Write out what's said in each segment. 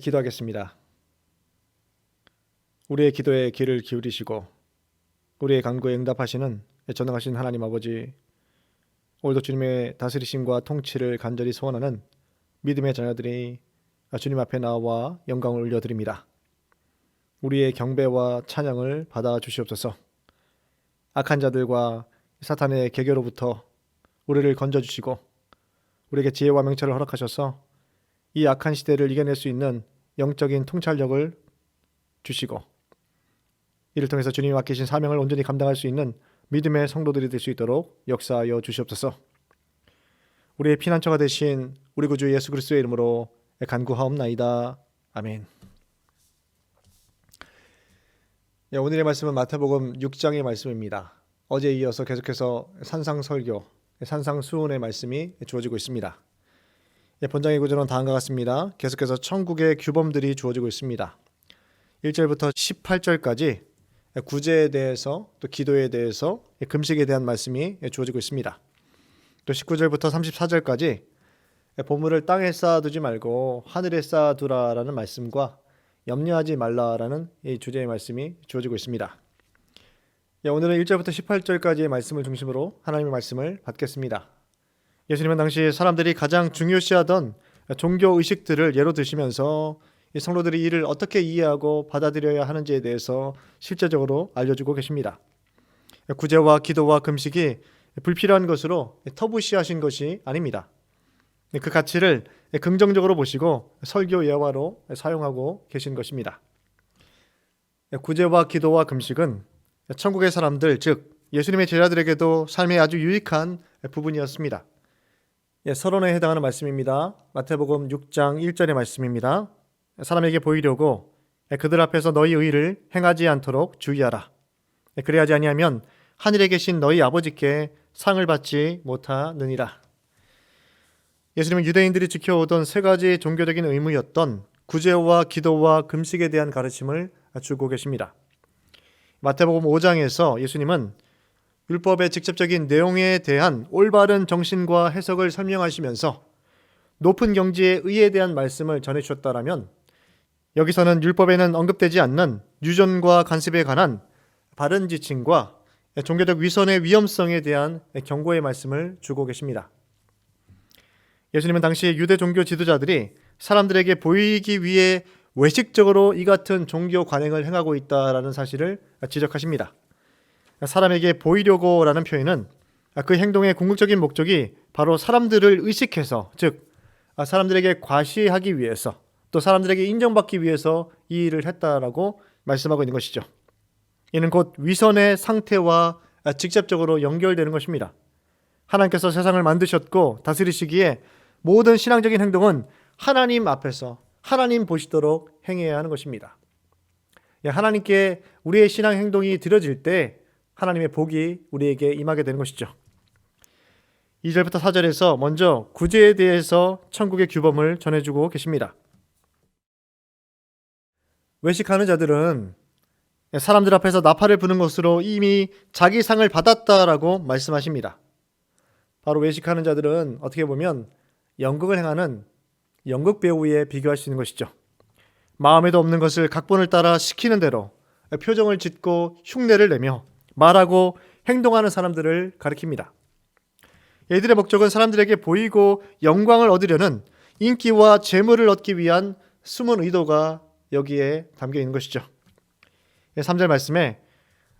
기도하겠습니다. 우리의 기도에 귀를 기울이시고 우리의 간구에 응답하시는 전능하신 하나님 아버지, 오늘도 주님의 다스리심과 통치를 간절히 소원하는 믿음의 자녀들이 주님 앞에 나와 영광을 올려드립니다. 우리의 경배와 찬양을 받아 주시옵소서. 악한 자들과 사탄의 계계로부터 우리를 건져주시고 우리에게 지혜와 명철을 허락하셔서 이 악한 시대를 이겨낼 수 있는 영적인 통찰력을 주시고 이를 통해서 주님이 맡기신 사명을 온전히 감당할 수 있는 믿음의 성도들이 될 수 있도록 역사하여 주시옵소서. 우리의 피난처가 되신 우리 구주 예수 그리스도의 이름으로 간구하옵나이다. 아멘. 오늘의 말씀은 마태복음 6장의 말씀입니다. 어제에 이어서 계속해서 산상설교, 산상수훈의 말씀이 주어지고 있습니다. 본장의 구조는 다음과 같습니다. 계속해서 천국의 규범들이 주어지고 있습니다. 1절부터 18절까지 구제에 대해서, 또 기도에 대해서, 금식에 대한 말씀이 주어지고 있습니다. 또 19절부터 34절까지 보물을 땅에 쌓아두지 말고 하늘에 쌓아두라라는 말씀과 염려하지 말라라는 이 주제의 말씀이 주어지고 있습니다. 오늘은 1절부터 18절까지의 말씀을 중심으로 하나님의 말씀을 받겠습니다. 예수님은 당시 사람들이 가장 중요시하던 종교 의식들을 예로 드시면서 이 성도들이 이를 어떻게 이해하고 받아들여야 하는지에 대해서 실제적으로 알려주고 계십니다. 구제와 기도와 금식이 불필요한 것으로 터부시하신 것이 아닙니다. 그 가치를 긍정적으로 보시고 설교 예화로 사용하고 계신 것입니다. 구제와 기도와 금식은 천국의 사람들, 즉 예수님의 제자들에게도 삶에 아주 유익한 부분이었습니다. 서론에 해당하는 말씀입니다. 마태복음 6장 1절의 말씀입니다. 사람에게 보이려고 그들 앞에서 너희 의를 행하지 않도록 주의하라. 그래야지 아니하면 하늘에 계신 너희 아버지께 상을 받지 못하느니라. 예수님은 유대인들이 지켜오던 세 가지 종교적인 의무였던 구제와 기도와 금식에 대한 가르침을 주고 계십니다. 마태복음 5장에서 예수님은 율법의 직접적인 내용에 대한 올바른 정신과 해석을 설명하시면서 높은 경지의 의에 대한 말씀을 전해주셨다라면, 여기서는 율법에는 언급되지 않는 유전과 간습에 관한 바른 지침과 종교적 위선의 위험성에 대한 경고의 말씀을 주고 계십니다. 예수님은 당시 유대 종교 지도자들이 사람들에게 보이기 위해 외식적으로 이 같은 종교 관행을 행하고 있다라는 사실을 지적하십니다. 사람에게 보이려고 라는 표현은 그 행동의 궁극적인 목적이 바로 사람들을 의식해서, 즉 사람들에게 과시하기 위해서, 또 사람들에게 인정받기 위해서 이 일을 했다라고 말씀하고 있는 것이죠. 이는 곧 위선의 상태와 직접적으로 연결되는 것입니다. 하나님께서 세상을 만드셨고 다스리시기에 모든 신앙적인 행동은 하나님 앞에서 하나님 보시도록 행해야 하는 것입니다. 하나님께 우리의 신앙 행동이 드려질 때 하나님의 복이 우리에게 임하게 되는 것이죠. 2절부터 4절에서 먼저 구제에 대해서 천국의 규범을 전해주고 계십니다. 외식하는 자들은 사람들 앞에서 나팔을 부는 것으로 이미 자기 상을 받았다라고 말씀하십니다. 바로 외식하는 자들은 어떻게 보면 연극을 행하는 연극 배우에 비교할 수 있는 것이죠. 마음에도 없는 것을 각본을 따라 시키는 대로 표정을 짓고 흉내를 내며 말하고 행동하는 사람들을 가리킵니다. 이들의 목적은 사람들에게 보이고 영광을 얻으려는 인기와 재물을 얻기 위한 숨은 의도가 여기에 담겨 있는 것이죠. 3절 말씀에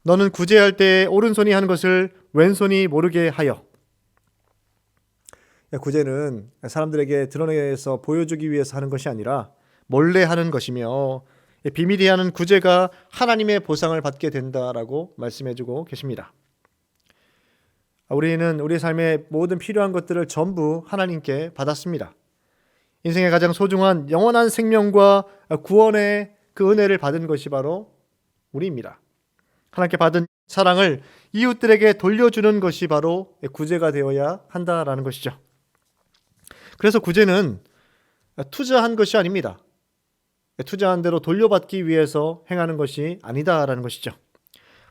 너는 구제할 때 오른손이 하는 것을 왼손이 모르게 하여. 구제는 사람들에게 드러내서 보여주기 위해서 하는 것이 아니라 몰래 하는 것이며, 비밀히 하는 구제가 하나님의 보상을 받게 된다라고 말씀해주고 계십니다. 우리는 우리의 삶의 모든 필요한 것들을 전부 하나님께 받았습니다. 인생의 가장 소중한 영원한 생명과 구원의 그 은혜를 받은 것이 바로 우리입니다. 하나님께 받은 사랑을 이웃들에게 돌려주는 것이 바로 구제가 되어야 한다라는 것이죠. 그래서 구제는 투자한 것이 아닙니다. 투자한 대로 돌려받기 위해서 행하는 것이 아니다라는 것이죠.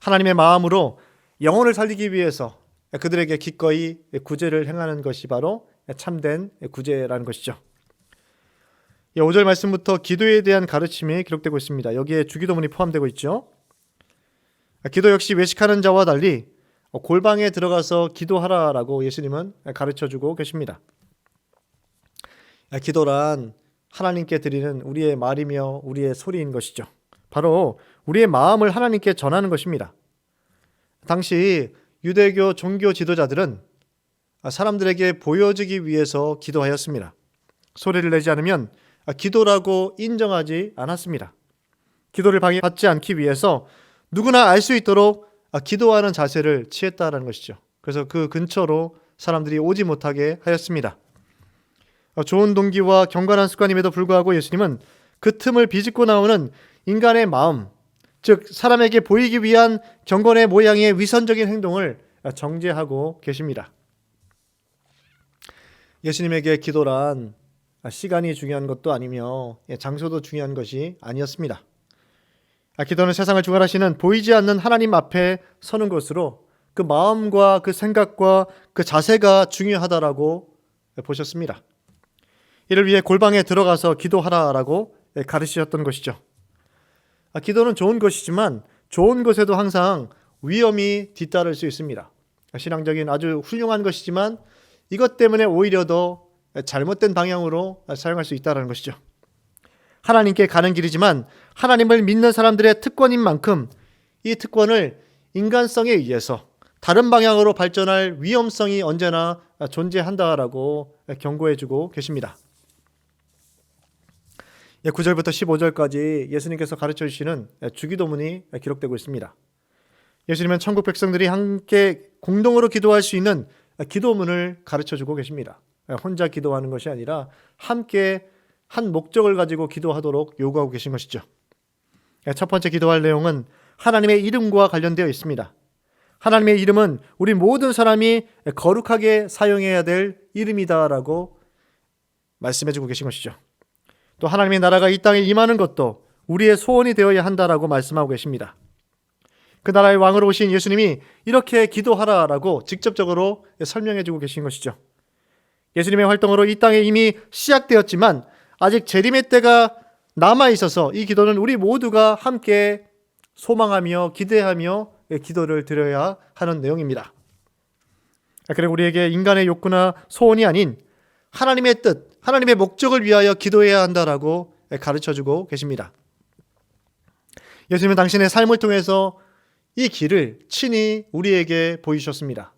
하나님의 마음으로 영혼을 살리기 위해서 그들에게 기꺼이 구제를 행하는 것이 바로 참된 구제라는 것이죠. 5절 말씀부터 기도에 대한 가르침이 기록되고 있습니다. 여기에 주기도문이 포함되고 있죠. 기도 역시 외식하는 자와 달리 골방에 들어가서 기도하라라고 예수님은 가르쳐주고 계십니다. 기도란 하나님께 드리는 우리의 말이며 우리의 소리인 것이죠. 바로 우리의 마음을 하나님께 전하는 것입니다. 당시 유대교 종교 지도자들은 사람들에게 보여지기 위해서 기도하였습니다. 소리를 내지 않으면 기도라고 인정하지 않았습니다. 기도를 방해받지 않기 위해서 누구나 알 수 있도록 기도하는 자세를 취했다는 것이죠. 그래서 그 근처로 사람들이 오지 못하게 하였습니다. 좋은 동기와 경건한 습관임에도 불구하고 예수님은 그 틈을 비집고 나오는 인간의 마음, 즉 사람에게 보이기 위한 경건의 모양의 위선적인 행동을 정죄하고 계십니다. 예수님에게 기도란 시간이 중요한 것도 아니며 장소도 중요한 것이 아니었습니다. 기도는 세상을 주관하시는 보이지 않는 하나님 앞에 서는 것으로 그 마음과 그 생각과 그 자세가 중요하다라고 보셨습니다. 이를 위해 골방에 들어가서 기도하라라고 가르치셨던 것이죠. 기도는 좋은 것이지만 좋은 것에도 항상 위험이 뒤따를 수 있습니다. 신앙적인 아주 훌륭한 것이지만 이것 때문에 오히려 더 잘못된 방향으로 사용할 수 있다는 것이죠. 하나님께 가는 길이지만 하나님을 믿는 사람들의 특권인 만큼 이 특권을 인간성에 의해서 다른 방향으로 발전할 위험성이 언제나 존재한다라고 경고해주고 계십니다. 9절부터 15절까지 예수님께서 가르쳐 주시는 주기도문이 기록되고 있습니다. 예수님은 천국 백성들이 함께 공동으로 기도할 수 있는 기도문을 가르쳐 주고 계십니다. 혼자 기도하는 것이 아니라 함께 한 목적을 가지고 기도하도록 요구하고 계신 것이죠. 첫 번째 기도할 내용은 하나님의 이름과 관련되어 있습니다. 하나님의 이름은 우리 모든 사람이 거룩하게 사용해야 될 이름이다라고 말씀해 주고 계신 것이죠. 또 하나님의 나라가 이 땅에 임하는 것도 우리의 소원이 되어야 한다라고 말씀하고 계십니다. 그 나라의 왕으로 오신 예수님이 이렇게 기도하라라고 직접적으로 설명해 주고 계신 것이죠. 예수님의 활동으로 이 땅에 이미 시작되었지만 아직 재림의 때가 남아 있어서 이 기도는 우리 모두가 함께 소망하며 기대하며 기도를 드려야 하는 내용입니다. 그리고 우리에게 인간의 욕구나 소원이 아닌 하나님의 뜻, 하나님의 목적을 위하여 기도해야 한다라고 가르쳐주고 계십니다. 예수님은 당신의 삶을 통해서 이 길을 친히 우리에게 보이셨습니다.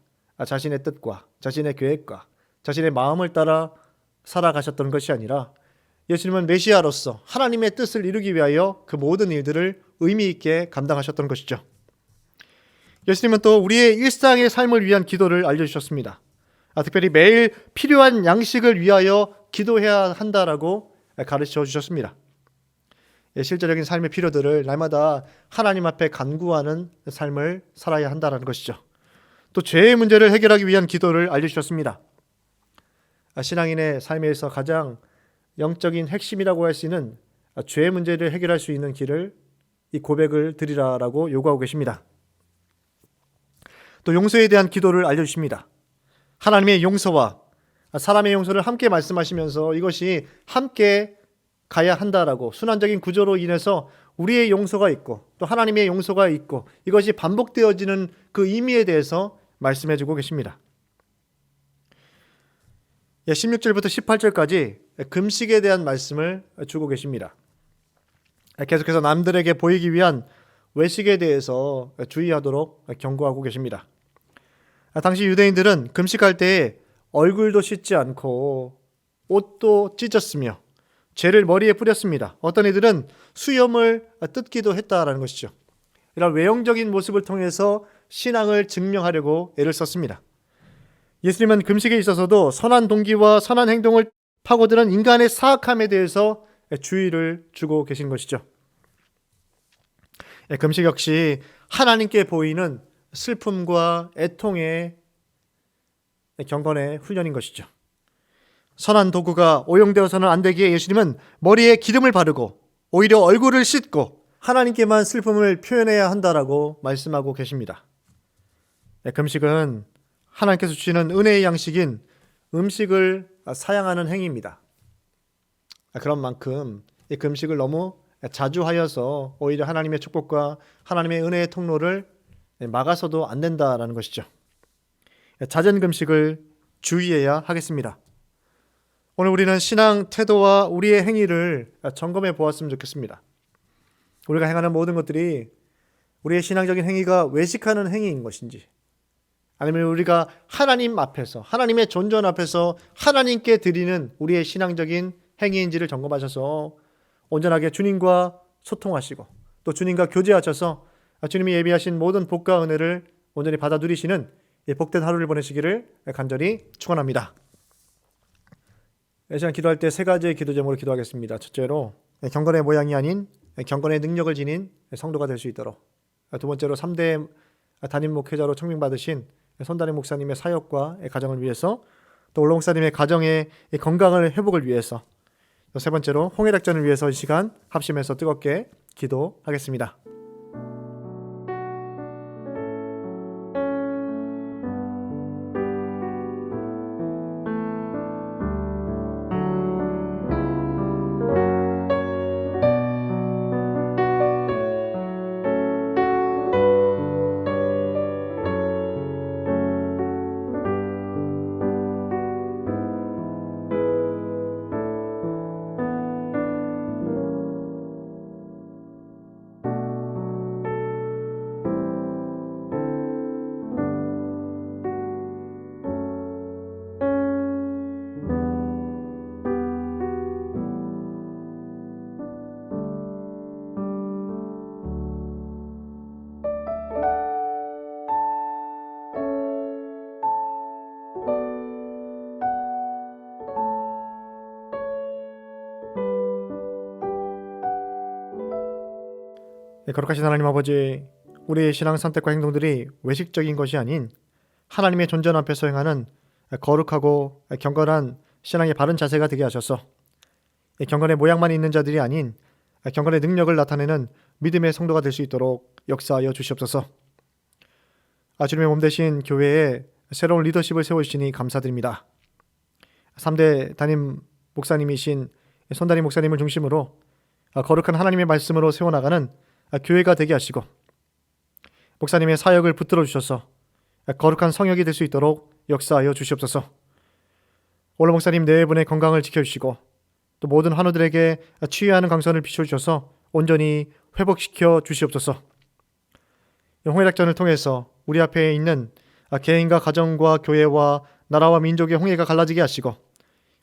자신의 뜻과 자신의 계획과 자신의 마음을 따라 살아가셨던 것이 아니라 예수님은 메시아로서 하나님의 뜻을 이루기 위하여 그 모든 일들을 의미 있게 감당하셨던 것이죠. 예수님은 또 우리의 일상의 삶을 위한 기도를 알려주셨습니다. 특별히 매일 필요한 양식을 위하여 기도해야 한다라고 가르쳐 주셨습니다. 실제적인 삶의 필요들을 날마다 하나님 앞에 간구하는 삶을 살아야 한다는 것이죠. 또 죄의 문제를 해결하기 위한 기도를 알려주셨습니다. 신앙인의 삶에서 가장 영적인 핵심이라고 할 수 있는 죄의 문제를 해결할 수 있는 길을 이 고백을 드리라라고 요구하고 계십니다. 또 용서에 대한 기도를 알려주십니다. 하나님의 용서와 사람의 용서를 함께 말씀하시면서 이것이 함께 가야 한다라고 순환적인 구조로 인해서 우리의 용서가 있고 또 하나님의 용서가 있고 이것이 반복되어지는 그 의미에 대해서 말씀해주고 계십니다. 16절부터 18절까지 금식에 대한 말씀을 주고 계십니다. 계속해서 남들에게 보이기 위한 외식에 대해서 주의하도록 경고하고 계십니다. 당시 유대인들은 금식할 때에 얼굴도 씻지 않고 옷도 찢었으며 죄를 머리에 뿌렸습니다. 어떤 이들은 수염을 뜯기도 했다라는 것이죠. 이런 외형적인 모습을 통해서 신앙을 증명하려고 애를 썼습니다. 예수님은 금식에 있어서도 선한 동기와 선한 행동을 파고드는 인간의 사악함에 대해서 주의를 주고 계신 것이죠. 금식 역시 하나님께 보이는 슬픔과 애통의 경건의 훈련인 것이죠. 선한 도구가 오용되어서는 안 되기에 예수님은 머리에 기름을 바르고 오히려 얼굴을 씻고 하나님께만 슬픔을 표현해야 한다라고 말씀하고 계십니다. 금식은 하나님께서 주시는 은혜의 양식인 음식을 사양하는 행위입니다. 그런 만큼 이 금식을 너무 자주 하여서 오히려 하나님의 축복과 하나님의 은혜의 통로를 막아서도 안 된다라는 것이죠. 잦은 금식을 주의해야 하겠습니다. 오늘 우리는 신앙 태도와 우리의 행위를 점검해 보았으면 좋겠습니다. 우리가 행하는 모든 것들이 우리의 신앙적인 행위가 외식하는 행위인 것인지, 아니면 우리가 하나님 앞에서, 하나님의 존전 앞에서 하나님께 드리는 우리의 신앙적인 행위인지를 점검하셔서 온전하게 주님과 소통하시고 또 주님과 교제하셔서 주님이 예비하신 모든 복과 은혜를 온전히 받아 누리시는 복된 하루를 보내시기를 간절히 축원합니다. 이 시간 기도할 때 세 가지의 기도 제목으로 기도하겠습니다. 첫째로 경건의 모양이 아닌 경건의 능력을 지닌 성도가 될 수 있도록, 두 번째로 3대 담임 목회자로 청명받으신 손담임 목사님의 사역과 가정을 위해서, 또 올로 목사님의 가정의 건강을 회복을 위해서, 또 세 번째로 홍해작전을 위해서 이 시간 합심해서 뜨겁게 기도하겠습니다. 거룩하신 하나님 아버지, 우리의 신앙 선택과 행동들이 외식적인 것이 아닌 하나님의 존전 앞에서 행하는 거룩하고 경건한 신앙의 바른 자세가 되게 하셔서 경건의 모양만 있는 자들이 아닌 경건의 능력을 나타내는 믿음의 성도가 될 수 있도록 역사하여 주시옵소서. 주님의 몸 되신 교회에 새로운 리더십을 세우시니 감사드립니다. 3대 담임 목사님이신 손담임 목사님을 중심으로 거룩한 하나님의 말씀으로 세워나가는 교회가 되게 하시고, 목사님의 사역을 붙들어 주셔서 거룩한 성역이 될 수 있도록 역사하여 주시옵소서. 올로 목사님 네 분의 건강을 지켜주시고 또 모든 환우들에게 치유하는 강선을 비춰주셔서 온전히 회복시켜 주시옵소서. 홍해작전을 통해서 우리 앞에 있는 개인과 가정과 교회와 나라와 민족의 홍해가 갈라지게 하시고,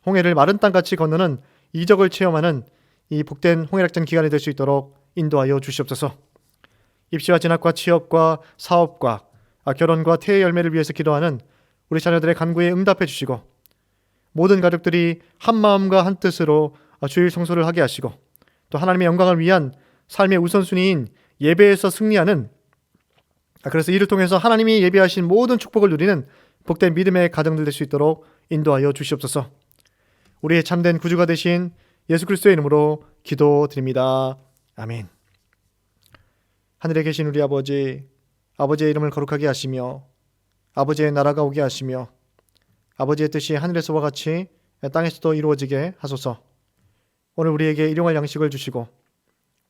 홍해를 마른 땅같이 건너는 이적을 체험하는 이 복된 홍해작전 기간이 될 수 있도록 인도하여 주시옵소서. 입시와 진학과 취업과 사업과 결혼과 태의 열매를 위해서 기도하는 우리 자녀들의 간구에 응답해 주시고, 모든 가족들이 한 마음과 한 뜻으로 주일 성소를 하게 하시고, 또 하나님의 영광을 위한 삶의 우선순위인 예배에서 승리하는, 그래서 이를 통해서 하나님이 예비하신 모든 축복을 누리는 복된 믿음의 가정들 될 수 있도록 인도하여 주시옵소서. 우리의 참된 구주가 되신 예수 그리스도의 이름으로 기도드립니다. 아멘. 하늘에 계신 우리 아버지, 아버지의 이름을 거룩하게 하시며 아버지의 나라가 오게 하시며 아버지의 뜻이 하늘에서와 같이 땅에서도 이루어지게 하소서. 오늘 우리에게 일용할 양식을 주시고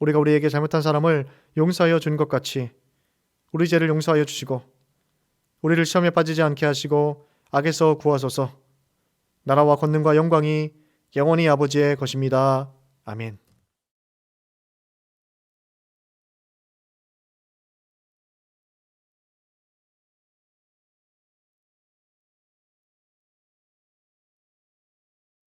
우리가 우리에게 잘못한 사람을 용서하여 준 것 같이 우리 죄를 용서하여 주시고 우리를 시험에 빠지지 않게 하시고 악에서 구하소서. 나라와 권능과 영광이 영원히 아버지의 것입니다. 아멘.